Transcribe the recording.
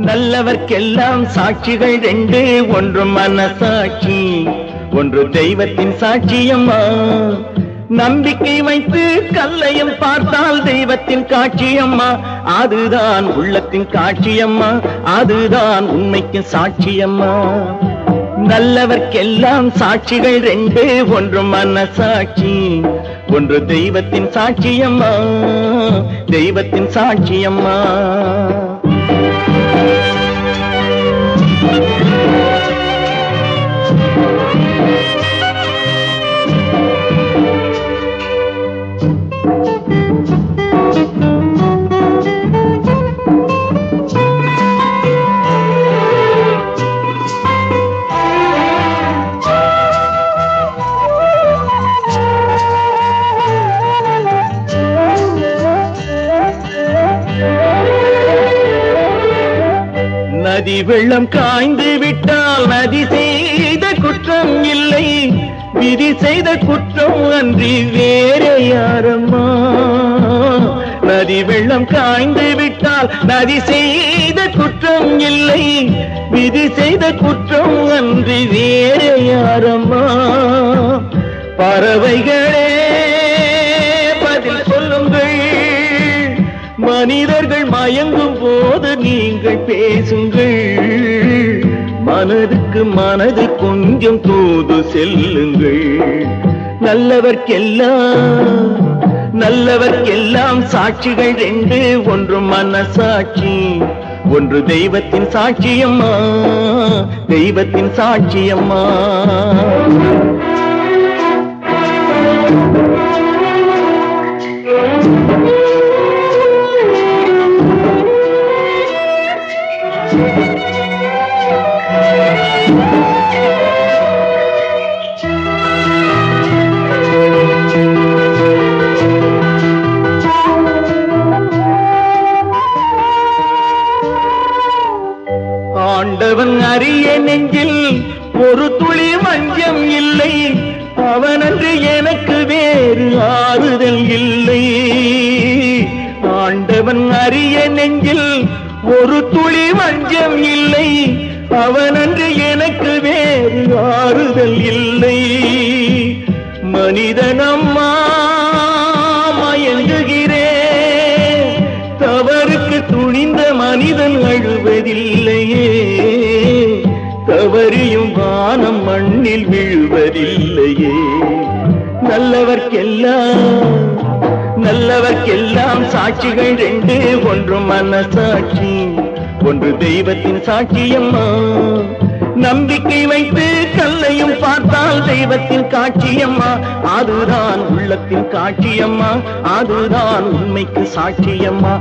நல்லவர்க்கெல்லாம் சாட்சிகள் ரெண்டு, ஒன்று மனசாட்சி, ஒன்று தெய்வத்தின் சாட்சியம்மா. நம்பிக்கை வைத்து கல்லையும் பார்த்தால் தெய்வத்தின் காட்சியம்மா, அதுதான் உள்ளத்தின் காட்சியம்மா, அதுதான் உண்மைக்கு சாட்சியம்மா. நல்லவர்க்கெல்லாம் சாட்சிகள் ரெண்டு, ஒன்று மனசாட்சி, ஒன்று தெய்வத்தின் சாட்சியம்மா, தெய்வத்தின் சாட்சியம்மா. நதி வெள்ளம் காய்ந்து விட்டால் நதி செய்த குற்றம் இல்லை, விதி செய்த குற்றம் அன்றி வேறே யாரம்மா. நதி வெள்ளம் காய்ந்து விட்டால் நதி செய்த குற்றம் இல்லை, விதி செய்த குற்றம் அன்றி வேறே யாரம்மா. பறவைகளே பதில் சொல்லுங்கள், மனிதர்கள் மயங்கும் போது நீங்கள் பேசுங்கள், மனதுக்கு மனது கொஞ்சம் தூது செல்லுங்கள். நல்லவர்க்கெல்லாம் சாட்சிகள் ரெண்டு, ஒன்று மனசாட்சி, ஒன்று தெய்வத்தின் சாட்சியம்மா, தெய்வத்தின் சாட்சியம்மா. ஆண்டவன் அறிய நெஞ்சில் ஒரு துளி வஞ்சம் இல்லை, அவனன்று எனக்கு வேறு ஆறுதல் இல்லை. ஆண்டவன் அறிய நெஞ்சில் ஒரு துளி வஞ்சம் இல்லை, அவனன்று எனக்கு வேறு ஆறுதல் இல்லை. மனிதனம்மா மயங்குகிறேன், தவறுக்கு துணிந்த மனிதன் அழுவதில்லையே, தவறியும் வானம் மண்ணில் விழுவதில்லையே. நல்லவர்க்கெல்லாம் சாட்சிகள் ரெண்டு, ஒன்று மனசாட்சி, ஒன்று தெய்வத்தின் சாட்சியம்மா. நம்பிக்கை வைத்து கல்லையும் பார்த்தால் தெய்வத்தின் காட்சியம்மா, அதுதான் உள்ளத்தின் காட்சியம்மா, அதுதான் உண்மைக்கு சாட்சியம்மா.